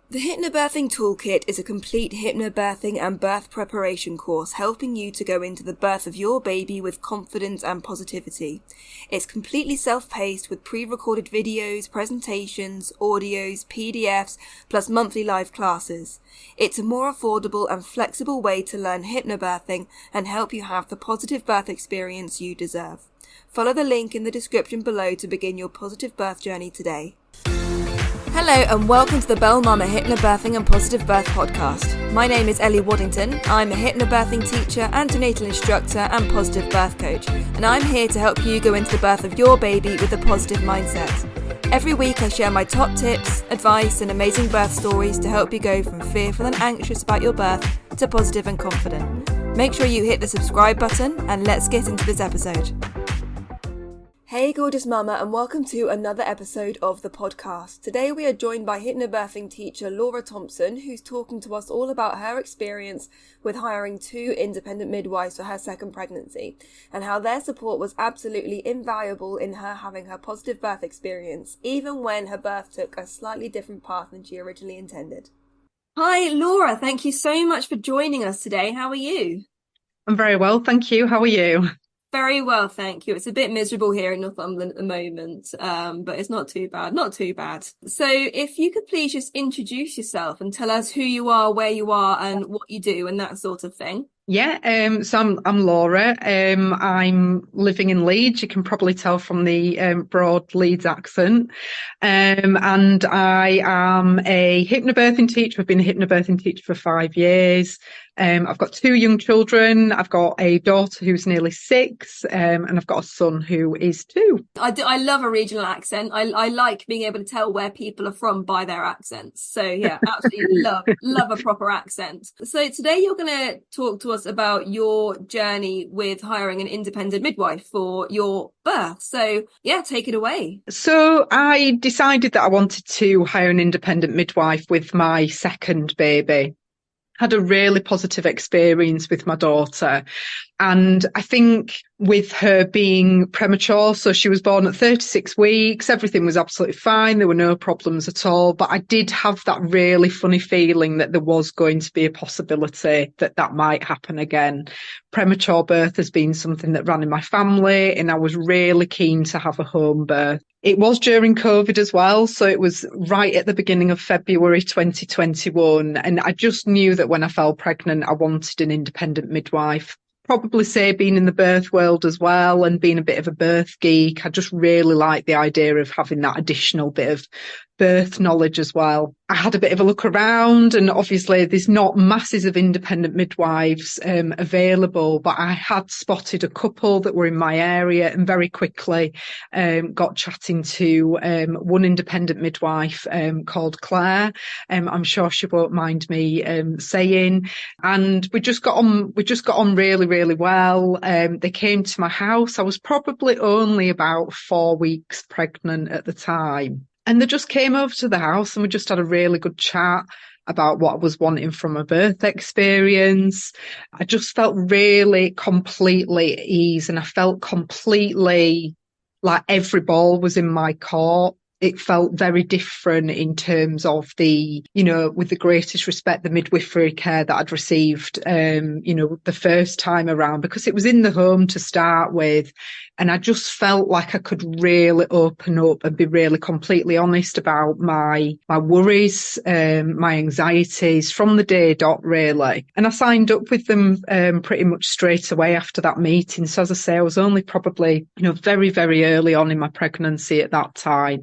The Hypnobirthing Toolkit is a complete hypnobirthing and birth preparation course helping you to go into the birth of your baby with confidence and positivity. It's completely self-paced with pre-recorded videos, presentations, audios, PDFs, plus monthly live classes. It's a more affordable and flexible way to learn hypnobirthing and help you have the positive birth experience you deserve. Follow the link in the description below to begin your positive birth journey today. Hello and welcome to the Bell Mama Hypnobirthing and Positive Birth podcast. My name is Ellie Waddington. I'm a hypnobirthing teacher, antenatal instructor and positive birth coach, and I'm here to help you go into the birth of your baby with a positive mindset. Every week I share my top tips, advice and amazing birth stories to help you go from fearful and anxious about your birth to positive and confident. Make sure you hit the subscribe button and let's get into this episode. Hey gorgeous mama and welcome to another episode of the podcast. Today we are joined by hypnobirthing teacher Laura Thompson, who's talking to us all about her experience with hiring 2 independent midwives for her second pregnancy and how their support was absolutely invaluable in her having her positive birth experience, even when her birth took a slightly different path than she originally intended. Hi Laura, thank you so much for joining us today. How are you? I'm very well, thank you. How are you? Very well, thank you. It's a bit miserable here in Northumberland at the moment, but it's not too bad, not too bad. So if you could please just introduce yourself and tell us who you are, where you are and what you do and that sort of thing. Yeah, so I'm Laura. I'm living in Leeds. You can probably tell from the broad Leeds accent. And I am a hypnobirthing teacher. I've been a hypnobirthing teacher for 5 years. I've got 2 young children. I've got a daughter who's nearly 6, and I've got a son who is 2. I love a regional accent. I like being able to tell where people are from by their accents. So yeah, absolutely love a proper accent. So today you're going to talk to us about your journey with hiring an independent midwife for your birth. So yeah, take it away. So I decided that I wanted to hire an independent midwife with my second baby. Had a really positive experience with my daughter. And I think with her being premature, so she was born at 36 weeks, everything was absolutely fine. There were no problems at all. But I did have that really funny feeling that there was going to be a possibility that that might happen again. Premature birth has been something that ran in my family, and I was really keen to have a home birth. It was during COVID as well, so it was right at the beginning of February 2021. And I just knew that when I fell pregnant, I wanted an independent midwife. Probably say being in the birth world as well and being a bit of a birth geek. I just really like the idea of having that additional bit of birth knowledge as well. I had a bit of a look around and obviously there's not masses of independent midwives available, but I had spotted a couple that were in my area and very quickly got chatting to one independent midwife called Claire. I'm sure she won't mind me saying. And we just got on really, really well. They came to my house. I was probably only about 4 weeks pregnant at the time. And they just came over to the house and we just had a really good chat about what I was wanting from a birth experience. I just felt really completely at ease and I felt completely like every ball was in my court. It felt very different in terms of the, with the greatest respect, the midwifery care that I'd received, the first time around, because it was in the home to start with. And I just felt like I could really open up and be really completely honest about my worries, my anxieties from the day dot, really. And I signed up with them pretty much straight away after that meeting. So as I say, I was only probably, very, very early on in my pregnancy at that time.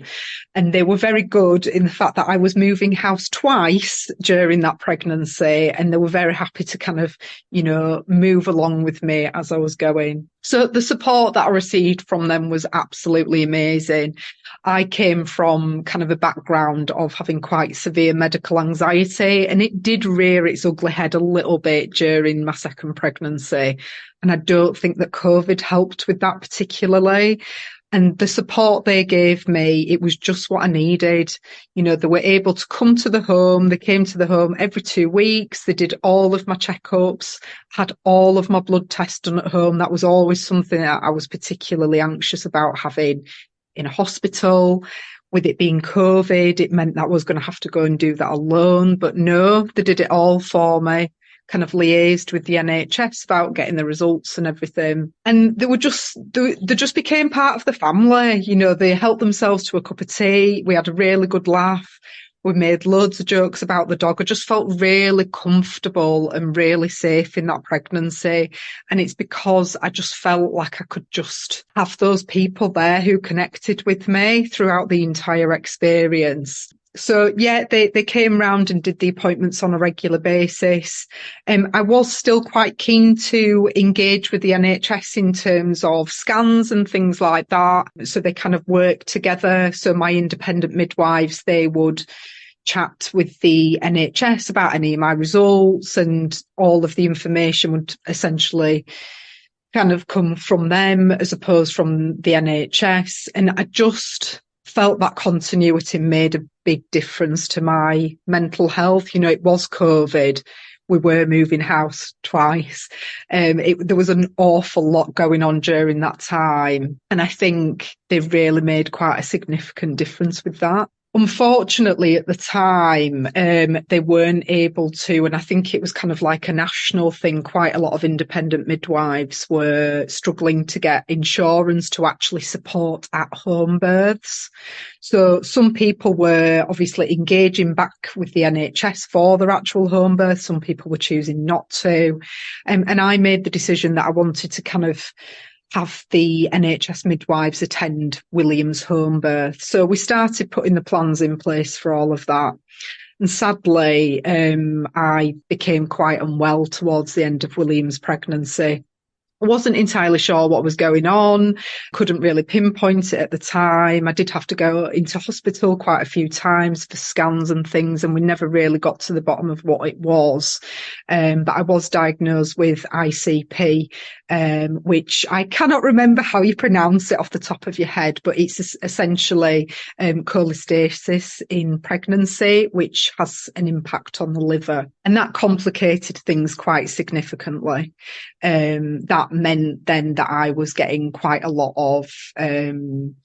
And they were very good in the fact that I was moving house twice during that pregnancy. And they were very happy to kind of, move along with me as I was going. So the support that I received from them was absolutely amazing. I came from kind of a background of having quite severe medical anxiety, and it did rear its ugly head a little bit during my second pregnancy. And I don't think that COVID helped with that particularly. And the support they gave me, it was just what I needed. They were able to come to the home. They came to the home every 2 weeks. They did all of my checkups, had all of my blood tests done at home. That was always something that I was particularly anxious about having in a hospital. with it being COVID, it meant that I was going to have to go and do that alone. But no, they did it all for me, kind of liaised with the NHS about getting the results and everything. And they just became part of the family. You know, they helped themselves to a cup of tea. We had a really good laugh. We made loads of jokes about the dog. I just felt really comfortable and really safe in that pregnancy. And it's because I just felt like I could just have those people there who connected with me throughout the entire experience. So yeah, they came round and did the appointments on a regular basis. I was still quite keen to engage with the NHS in terms of scans and things like that. So they kind of worked together. So my independent midwives, they would chat with the NHS about any of my results, and all of the information would essentially kind of come from them as opposed from the NHS. And I just felt that continuity made a big difference to my mental health. You know, it was COVID. We were moving house twice. There was an awful lot going on during that time. And I think they really made quite a significant difference with that. Unfortunately, at the time, they weren't able to, and I think it was kind of like a national thing. Quite a lot of independent midwives were struggling to get insurance to actually support at-home births. So some people were obviously engaging back with the NHS for their actual home birth. Some people were choosing not to. And I made the decision that I wanted to kind of have the NHS midwives attend William's home birth. So we started putting the plans in place for all of that. And sadly, I became quite unwell towards the end of William's pregnancy. I wasn't entirely sure what was going on, couldn't really pinpoint it at the time. I did have to go into hospital quite a few times for scans and things, and we never really got to the bottom of what it was. But I was diagnosed with ICP, which I cannot remember how you pronounce it off the top of your head, but it's essentially cholestasis in pregnancy, which has an impact on the liver. And that complicated things quite significantly. That meant then that I was getting quite a lot of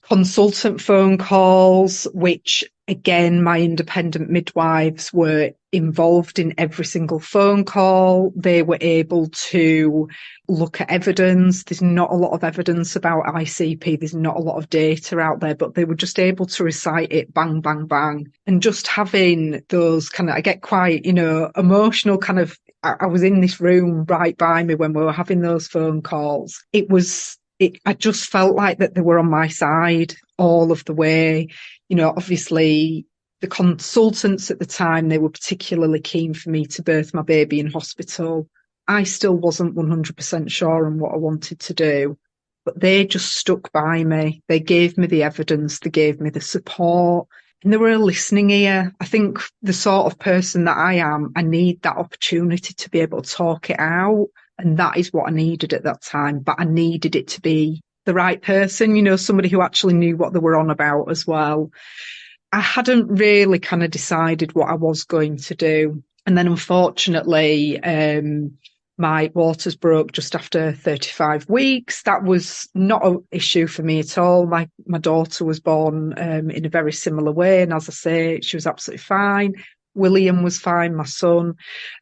consultant phone calls, which again, my independent midwives were involved in every single phone call. They were able to look at evidence. There's not a lot of evidence about ICP. There's not a lot of data out there, but they were just able to recite it bang, bang, bang. And just having those kind of, I get quite, emotional kind of, I was in this room right by me when we were having those phone calls. I just felt like that they were on my side all of the way. Obviously the consultants at the time, they were particularly keen for me to birth my baby in hospital. I still wasn't 100% sure on what I wanted to do, but they just stuck by me. They gave me the evidence, they gave me the support, and they were a listening ear. I think the sort of person that I am, I need that opportunity to be able to talk it out. And that is what I needed at that time. But I needed it to be the right person, somebody who actually knew what they were on about as well. I hadn't really kind of decided what I was going to do. And then unfortunately, my waters broke just after 35 weeks. That was not an issue for me at all. My daughter was born in a very similar way. And as I say, she was absolutely fine. William was fine, my son.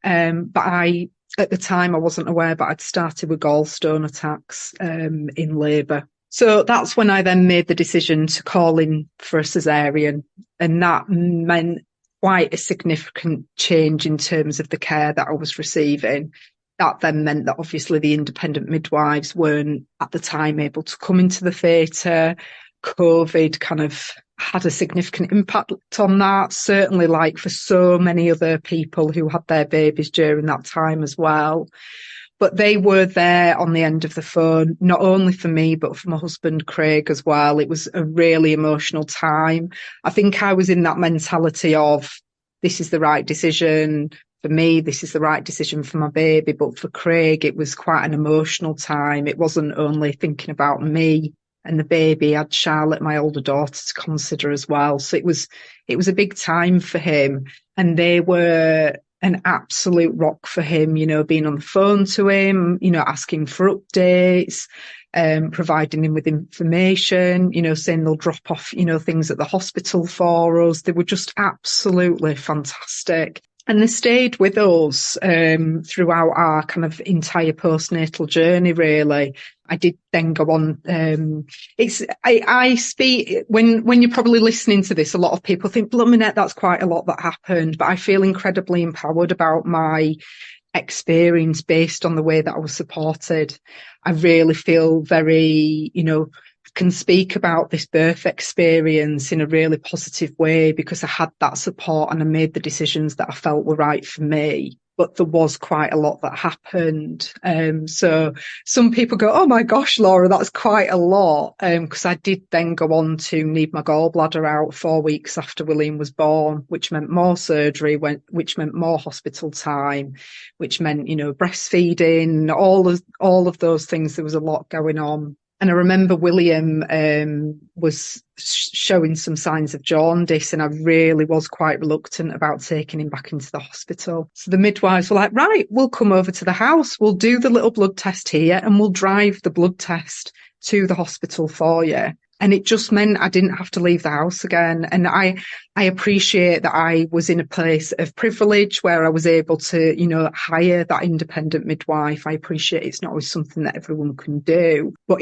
But at the time, I wasn't aware, but I'd started with gallstone attacks in labour. So that's when I then made the decision to call in for a cesarean. And that meant quite a significant change in terms of the care that I was receiving. That then meant that obviously the independent midwives weren't at the time able to come into the theatre. COVID kind of had a significant impact on that, certainly like for so many other people who had their babies during that time as well. But they were there on the end of the phone, not only for me, but for my husband, Craig, as well. It was a really emotional time. I think I was in that mentality of, this is the right decision for me, this is the right decision for my baby. But for Craig, it was quite an emotional time. It wasn't only thinking about me and the baby. I had Charlotte, my older daughter, to consider as well. So it was a big time for him. And they were an absolute rock for him, being on the phone to him, asking for updates, providing him with information, saying they'll drop off, things at the hospital for us. They were just absolutely fantastic. And they stayed with us throughout our kind of entire postnatal journey, really. I did then go on. I speak when you're probably listening to this, a lot of people think, Bluminette, that's quite a lot that happened. But I feel incredibly empowered about my experience based on the way that I was supported. I really feel very, can speak about this birth experience in a really positive way because I had that support and I made the decisions that I felt were right for me. But there was quite a lot that happened. So some people go, oh my gosh, Laura, that's quite a lot. Because I did then go on to need my gallbladder out 4 weeks after William was born, which meant more surgery, which meant more hospital time, which meant, breastfeeding, all of those things. There was a lot going on. And I remember William was showing some signs of jaundice, and I really was quite reluctant about taking him back into the hospital. So the midwives were like, right, we'll come over to the house, we'll do the little blood test here, and we'll drive the blood test to the hospital for you. And it just meant I didn't have to leave the house again. And I appreciate that I was in a place of privilege where I was able to, hire that independent midwife. I appreciate it's not always something that everyone can do, but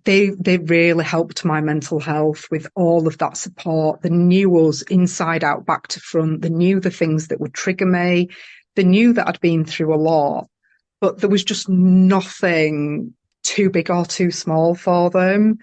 they really helped my mental health with all of that support. They knew us inside out, back to front. They knew the things that would trigger me. They knew that I'd been through a lot, but there was just nothing too big or too small for them.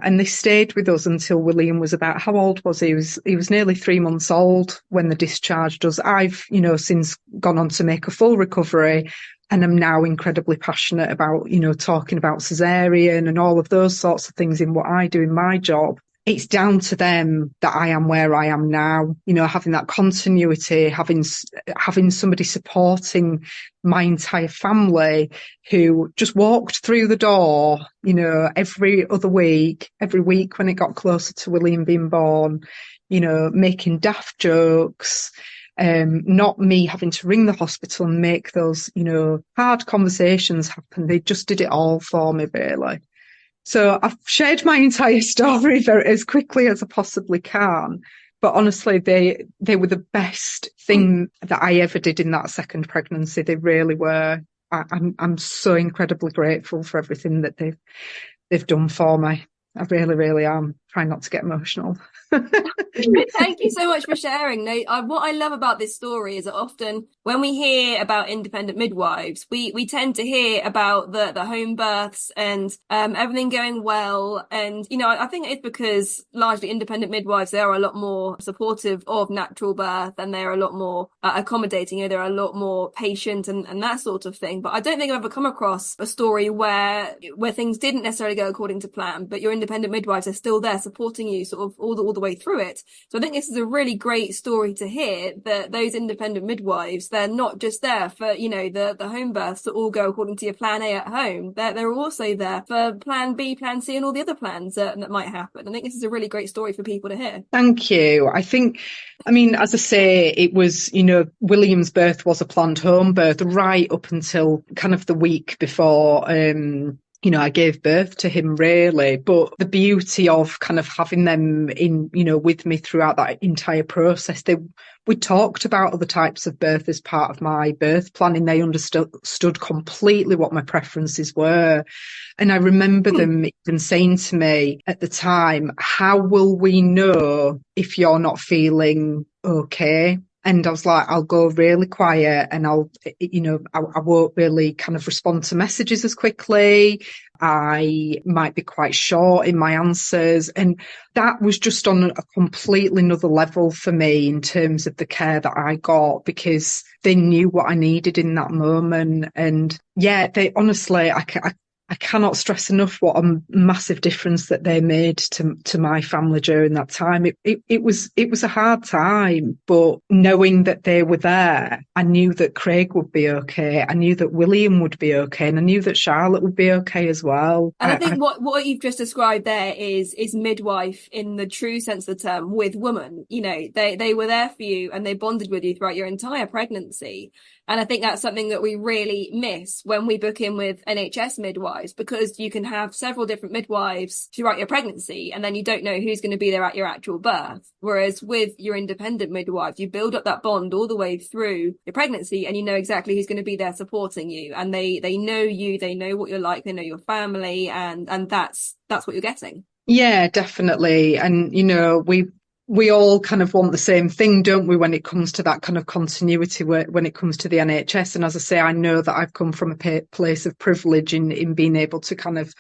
And they stayed with us until William was about, how old was he? He was nearly 3 months old when they discharged us. I've, since gone on to make a full recovery, and I'm now incredibly passionate about, talking about cesarean and all of those sorts of things in what I do in my job. It's down to them that I am where I am now, having that continuity, having somebody supporting my entire family who just walked through the door, every week when it got closer to William being born, making daft jokes, not me having to ring the hospital and make those, hard conversations happen. They just did it all for me, really. So I've shared my entire story as quickly as I possibly can. But honestly, they were the best thing that I ever did in that second pregnancy. They really were. I'm so incredibly grateful for everything that they've done for me. I really, really am. Trying not to get emotional. Thank you so much for sharing. What I love about this story is that often when we hear about independent midwives, we tend to hear about the home births and everything going well. And, I think it's because largely independent midwives, they are a lot more supportive of natural birth and they're a lot more accommodating. They're a lot more patient and that sort of thing. But I don't think I've ever come across a story where things didn't necessarily go according to plan, but your independent midwives are still there supporting you sort of all the way through it. So I think this is a really great story to hear, that those independent midwives, they're not just there for, the home births that all go according to your plan A at home. They're also there for plan B, plan C, and all the other plans that might happen. I think this is a really great story for people to hear. Thank you. As I say, it was, William's birth was a planned home birth right up until kind of the week before, I gave birth to him, really. But the beauty of kind of having them in, with me throughout that entire process, we talked about other types of birth as part of my birth planning. They understood completely what my preferences were. And I remember them even saying to me at the time, how will we know if you're not feeling okay? And I was like, I'll go really quiet and I won't really kind of respond to messages as quickly. I might be quite short in my answers. And that was just on a completely another level for me in terms of the care that I got, because they knew what I needed in that moment. And yeah, they honestly, I cannot stress enough what a massive difference that they made to my family during that time. It was a hard time, but knowing that they were there, I knew that Craig would be okay. I knew that William would be okay, and I knew that Charlotte would be okay as well. And I think what you've just described there is midwife in the true sense of the term, with woman. They were there for you and they bonded with you throughout your entire pregnancy. And I think that's something that we really miss when we book in with NHS midwives. midwives, because you can have several different midwives throughout your pregnancy, and then you don't know who's going to be there at your actual birth. Whereas with your independent midwife, you build up that bond all the way through your pregnancy, and you know exactly who's going to be there supporting you, and they know you, they know what you're like, they know your family, and that's what you're getting. Yeah, definitely. And, we all kind of want the same thing, don't we, when it comes to that kind of continuity when it comes to the NHS. And as I say, I know that I've come from a place of privilege in being able to kind of,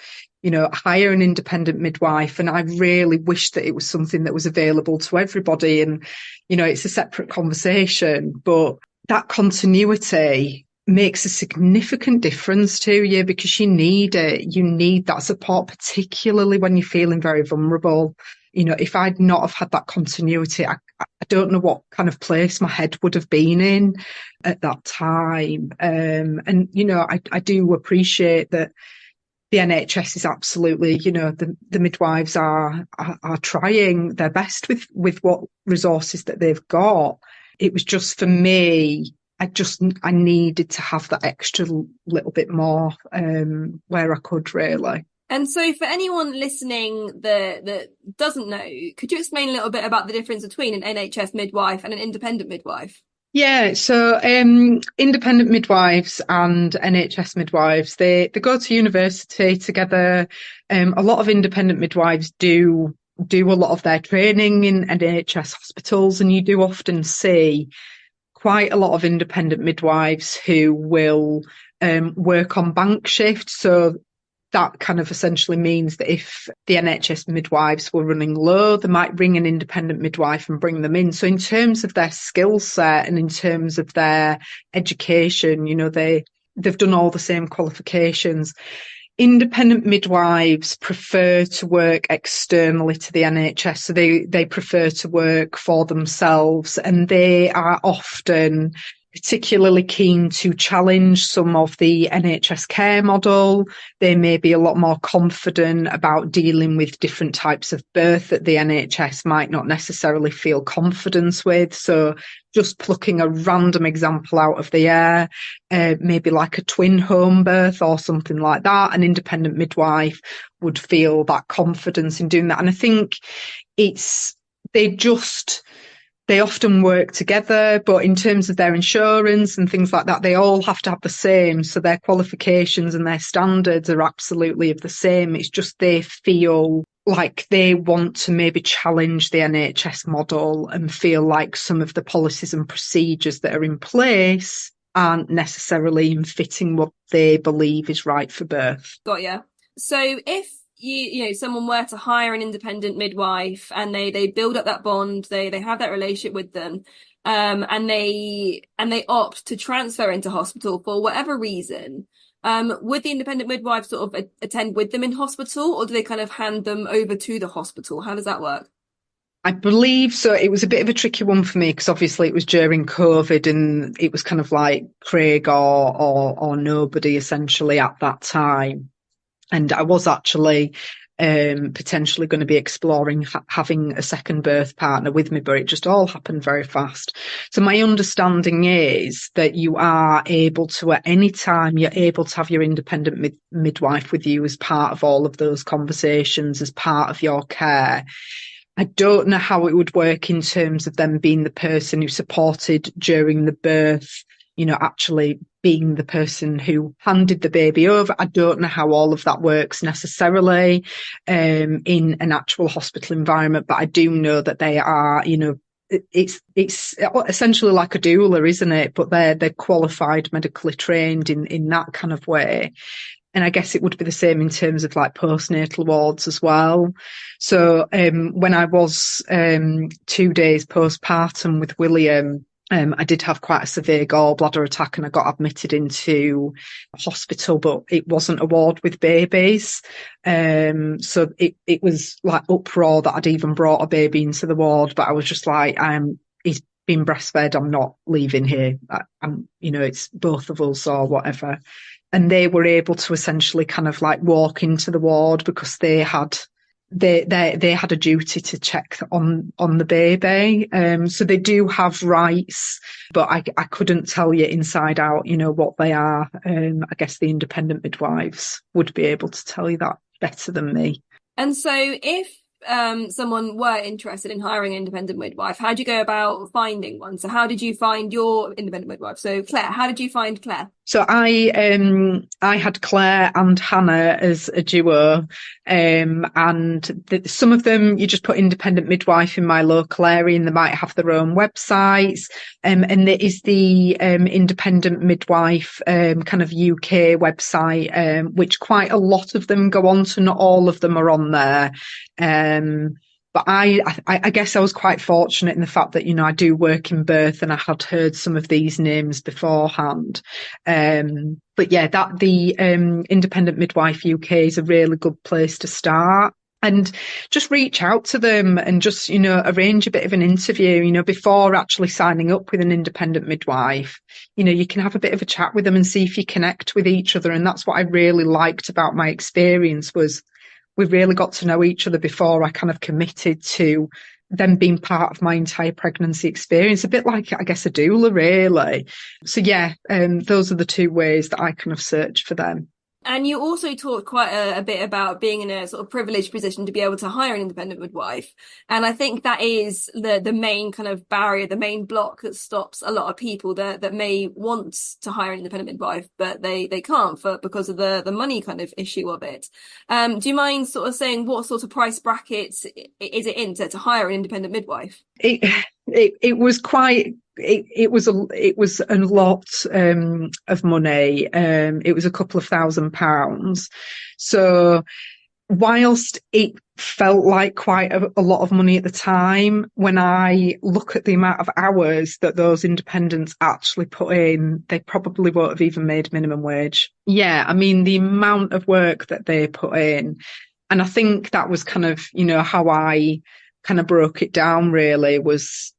hire an independent midwife. And I really wish that it was something that was available to everybody. And, it's a separate conversation, but that continuity makes a significant difference to you, because you need it. You need that support, particularly when you're feeling very vulnerable. If I'd not have had that continuity, I don't know what kind of place my head would have been in at that time. I do appreciate that the NHS is absolutely, the midwives are trying their best with what resources that they've got. It was just, for me, I needed to have that extra little bit more where I could, really. And so for anyone listening that doesn't know, could you explain a little bit about the difference between an NHS midwife and an independent midwife? Yeah, so independent midwives and NHS midwives, they go to university together. A lot of independent midwives do a lot of their training in NHS hospitals, and you do often see quite a lot of independent midwives who will work on bank shifts. So that kind of essentially means that if the NHS midwives were running low, they might bring an independent midwife and bring them in. So in terms of their skill set and in terms of their education, they've done all the same qualifications. Independent midwives prefer to work externally to the NHS, so they prefer to work for themselves, and they are often particularly keen to challenge some of the NHS care model. They may be a lot more confident about dealing with different types of birth that the NHS might not necessarily feel confidence with. So just plucking a random example out of the air, maybe like a twin home birth or something like that, an independent midwife would feel that confidence in doing that. And I think they often work together, but in terms of their insurance and things like that, they all have to have the same. So their qualifications and their standards are absolutely of the same. It's just they feel like they want to maybe challenge the NHS model and feel like some of the policies and procedures that are in place aren't necessarily in fitting what they believe is right for birth. Got ya. So if someone were to hire an independent midwife and they build up that bond, they have that relationship with them, and they opt to transfer into hospital for whatever reason, would the independent midwife sort of attend with them in hospital, or do they kind of hand them over to the hospital? How does that work? I believe so. It was a bit of a tricky one for me because obviously it was during COVID and it was kind of like Craig or nobody essentially at that time. And I was actually potentially going to be exploring having a second birth partner with me, but it just all happened very fast. So my understanding is that you are able to, at any time, you're able to have your independent midwife with you as part of all of those conversations, as part of your care. I don't know how it would work in terms of them being the person who supported during the birth, actually being the person who handed the baby over. I don't know how all of that works necessarily in an actual hospital environment, but I do know that they are, it's essentially like a doula, isn't it? But they're qualified, medically trained in that kind of way. And I guess it would be the same in terms of like postnatal wards as well. So when I was 2 days postpartum with William, I did have quite a severe gallbladder attack and I got admitted into hospital, but it wasn't a ward with babies. So it was like uproar that I'd even brought a baby into the ward, but I was just like, he's been breastfed. I'm not leaving here. It's both of us or whatever. And they were able to essentially kind of like walk into the ward because they had they had a duty to check on the baby. So they do have rights, but I couldn't tell you inside out, what they are. I guess the independent midwives would be able to tell you that better than me. And so if someone were interested in hiring an independent midwife, how do you go about finding one? So how did you find your independent midwife? So Claire, how did you find Claire? So I had Claire and Hannah as a duo, and some of them you just put independent midwife in my local area, and they might have their own websites. And there is the independent midwife kind of UK website, which quite a lot of them go on to. Not all of them are on there. But I guess I was quite fortunate in the fact that, I do work in birth and I had heard some of these names beforehand. But yeah, the Independent Midwife UK is a really good place to start. And just reach out to them and just, arrange a bit of an interview, before actually signing up with an independent midwife. You can have a bit of a chat with them and see if you connect with each other. And that's what I really liked about my experience was we really got to know each other before I kind of committed to them being part of my entire pregnancy experience. A bit like, I guess, a doula, really. So yeah, those are the two ways that I kind of search for them. And you also talked quite a bit about being in a sort of privileged position to be able to hire an independent midwife. And I think that is the main kind of barrier, the main block that stops a lot of people that may want to hire an independent midwife, but they can't because of the money kind of issue of it. Do you mind sort of saying what sort of price brackets is it in to hire an independent midwife? It was quite. It was a lot of money. It was a couple of £1,000s. So whilst it felt like quite a lot of money at the time, when I look at the amount of hours that those independents actually put in, they probably won't have even made minimum wage. Yeah, I mean, the amount of work that they put in. And I think that was kind of, how I kind of broke it down really was,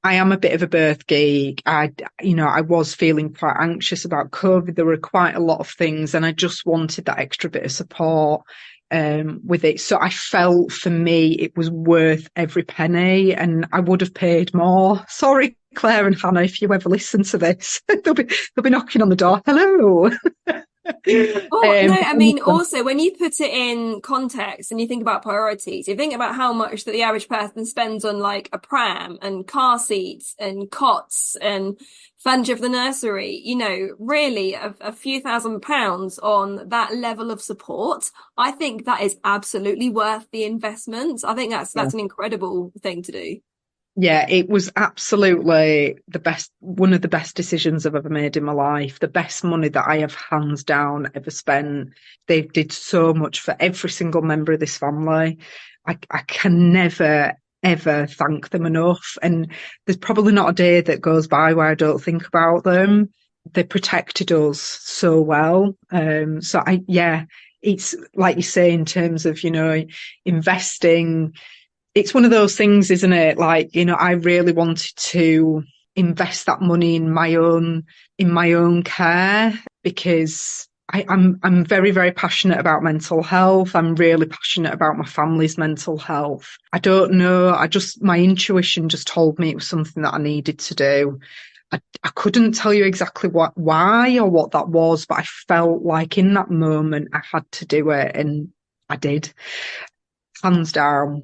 I am a bit of a birth geek. I was feeling quite anxious about COVID. There were quite a lot of things and I just wanted that extra bit of support with it. So I felt for me, it was worth every penny and I would have paid more. Sorry, Claire and Hannah, if you ever listen to this, they'll be knocking on the door. Hello. No, I mean, also when you put it in context and you think about priorities, you think about how much that the average person spends on like a pram and car seats and cots and furniture for the nursery, really a few £1,000s on that level of support. I think that is absolutely worth the investment. I think that's an incredible thing to do. Yeah, it was absolutely one of the best decisions I've ever made in my life. The best money that I have hands down ever spent. They did so much for every single member of this family. I can never, ever thank them enough. And there's probably not a day that goes by where I don't think about them. They protected us so well. It's like you say, in terms of, investing. It's one of those things, isn't it? Like, I really wanted to invest that money in my own care because I'm very, very passionate about mental health. I'm really passionate about my family's mental health. I don't know. My intuition just told me it was something that I needed to do. I couldn't tell you exactly why or what that was, but I felt like in that moment I had to do it and I did. Hands down,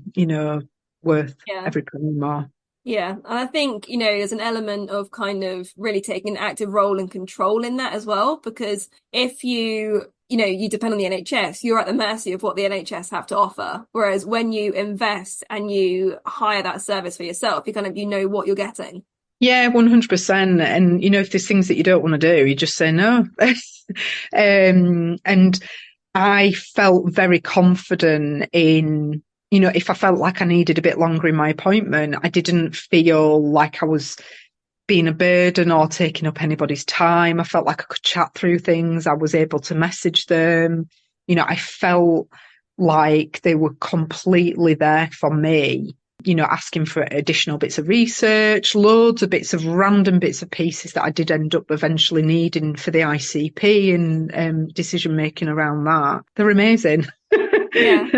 worth every penny more. Yeah. And I think, there's an element of kind of really taking an active role and control in that as well, because if you depend on the NHS, you're at the mercy of what the NHS have to offer. Whereas when you invest and you hire that service for yourself, you kind of, what you're getting. Yeah, 100%. And, if there's things that you don't want to do, you just say no. And I felt very confident in, if I felt like I needed a bit longer in my appointment, I didn't feel like I was being a burden or taking up anybody's time. I felt like I could chat through things. I was able to message them. I felt like they were completely there for me, asking for additional bits of research, loads of random bits of pieces that I did end up eventually needing for the ICP and decision making around that. They're amazing. Yeah.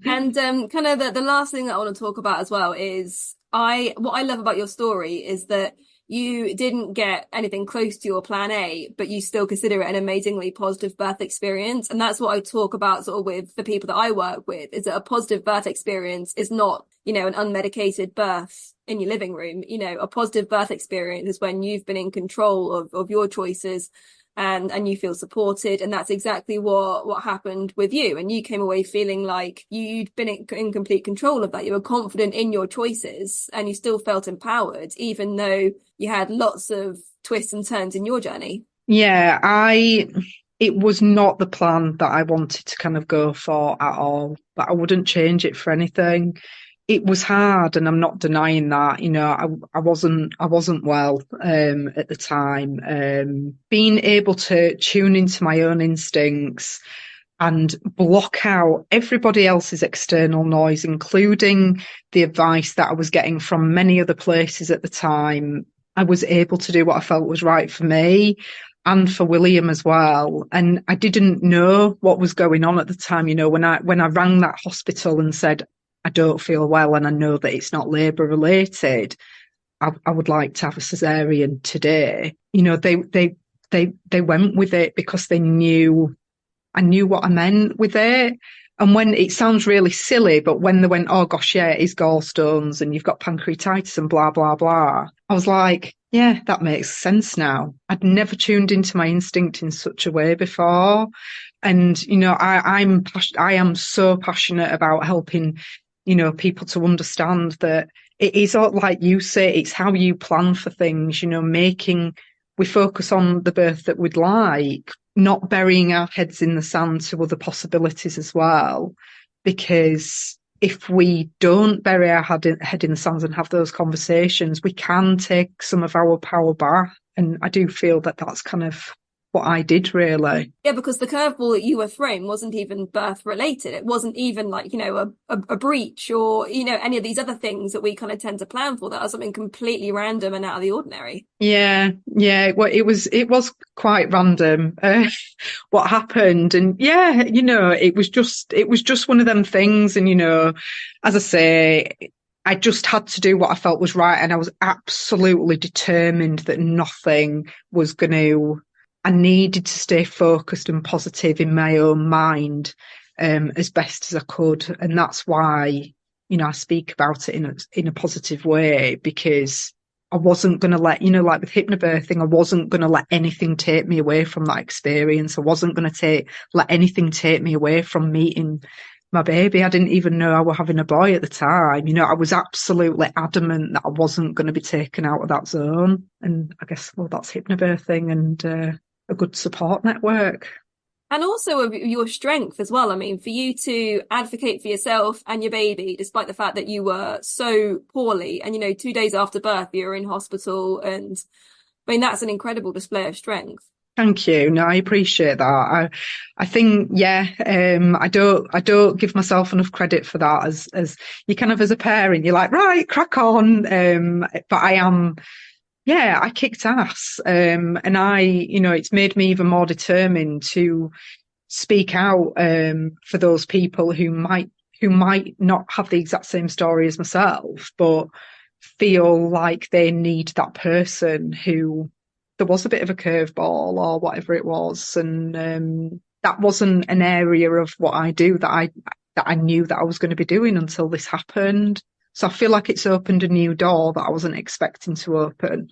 And kind of the last thing that I want to talk about as well is what I love about your story is that you didn't get anything close to your plan A, but you still consider it an amazingly positive birth experience. And that's what I talk about sort of with the people that I work with, is that a positive birth experience is not, an unmedicated birth in your living room. A positive birth experience is when you've been in control of your choices and you feel supported. And that's exactly what happened with you. And you came away feeling like you'd been in complete control of that. You were confident in your choices and you still felt empowered, even though you had lots of twists and turns in your journey. Yeah, it was not the plan that I wanted to kind of go for at all, but I wouldn't change it for anything. It was hard, and I'm not denying that. I wasn't well at the time. Being able to tune into my own instincts and block out everybody else's external noise, including the advice that I was getting from many other places at the time. I was able to do what I felt was right for me and for William as well. And I didn't know what was going on at the time. When I rang that hospital and said, I don't feel well and I know that it's not labour related, I would like to have a cesarean today. They went with it because they knew I knew what I meant with it. And when it sounds really silly, but when they went, oh gosh, yeah, it's gallstones and you've got pancreatitis and blah, blah, blah, I was like, yeah, that makes sense now. I'd never tuned into my instinct in such a way before. And, I am so passionate about helping, people to understand that it is all, like you say, it's how you plan for things, we focus on the birth that we'd like, not burying our heads in the sand to other possibilities as well. Because if we don't bury our head in the sand and have those conversations, we can take some of our power back. And I do feel that that's kind of what I did, really. Yeah, because the curveball that you were thrown wasn't even birth related. It wasn't even like, a breach or, any of these other things that we kind of tend to plan for. That was something completely random and out of the ordinary. Yeah. Well, it was quite random, what happened. And yeah, it was just one of them things. And, as I say, I just had to do what I felt was right. And I was absolutely determined that nothing was going to, I needed to stay focused and positive in my own mind, as best as I could. And that's why, I speak about it in a positive way, because I wasn't going to let, like with hypnobirthing, I wasn't going to let anything take me away from that experience. I wasn't going to let anything take me away from meeting my baby. I didn't even know I was having a boy at the time. I was absolutely adamant that I wasn't going to be taken out of that zone. And I guess, well, that's hypnobirthing and a good support network. And also of your strength as well. I mean, for you to advocate for yourself and your baby, despite the fact that you were so poorly and, 2 days after birth, you were in hospital. And I mean, that's an incredible display of strength. Thank you. No, I appreciate that. I think, yeah, I don't give myself enough credit for that as you kind of, as a parent, you're like, right, crack on. But I am, yeah, I kicked ass. And it's made me even more determined to speak out, for those people who might not have the exact same story as myself, but feel like they need that person who there was a bit of a curveball or whatever it was. And, that wasn't an area of what I do that I knew that I was going to be doing until this happened. So I feel like it's opened a new door that I wasn't expecting to open.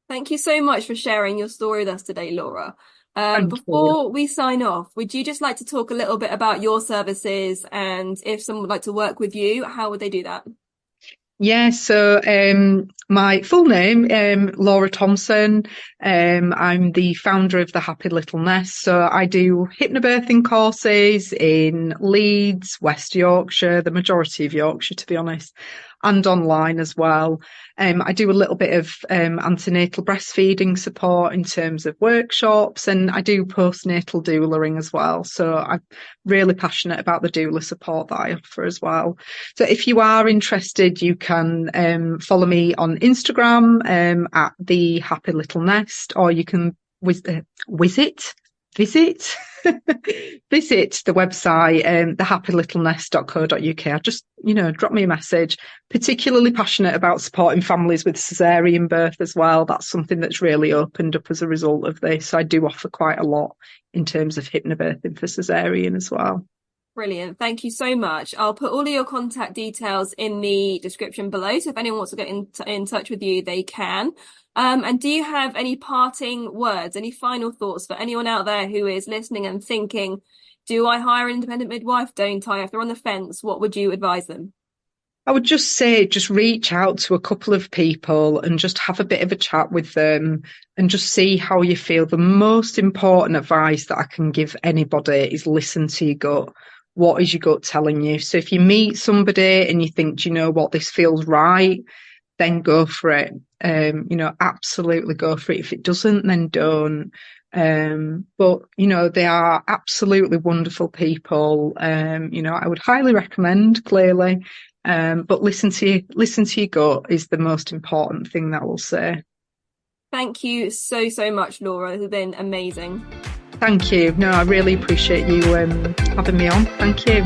Thank you so much for sharing your story with us today, Laura. Thank you. Before we sign off, would you just like to talk a little bit about your services, and if someone would like to work with you, how would they do that? Yeah, so my full name, Laura Thompson. I'm the founder of the Happy Little Nest. So I do hypnobirthing courses in Leeds, West Yorkshire, the majority of Yorkshire, to be honest, and online as well. I do a little bit of antenatal breastfeeding support in terms of workshops, and I do postnatal doulaing as well. So I'm really passionate about the doula support that I offer as well. So if you are interested, you can follow me on Instagram at the Happy Little Nest, or you can visit visit visit the website, thehappylittlnest.co.uk. Just, drop me a message. Particularly passionate about supporting families with cesarean birth as well. That's something that's really opened up as a result of this. So I do offer quite a lot in terms of hypnobirthing for cesarean as well. Brilliant. Thank you so much. I'll put all of your contact details in the description below. So if anyone wants to get in touch with you, they can. And do you have any parting words, any final thoughts for anyone out there who is listening and thinking, do I hire an independent midwife? Don't I? If they're on the fence, what would you advise them? I would just say, just reach out to a couple of people and just have a bit of a chat with them and just see how you feel. The most important advice that I can give anybody is listen to your gut. What is your gut telling you? So if you meet somebody and you think, do you know what, this feels right, then go for it. Absolutely go for it. If it doesn't, then don't. But they are absolutely wonderful people. I would highly recommend, clearly. But listen to your gut is the most important thing that I will say. Thank you so, so much, Laura. This has been amazing. Thank you. No, I really appreciate you having me on. Thank you.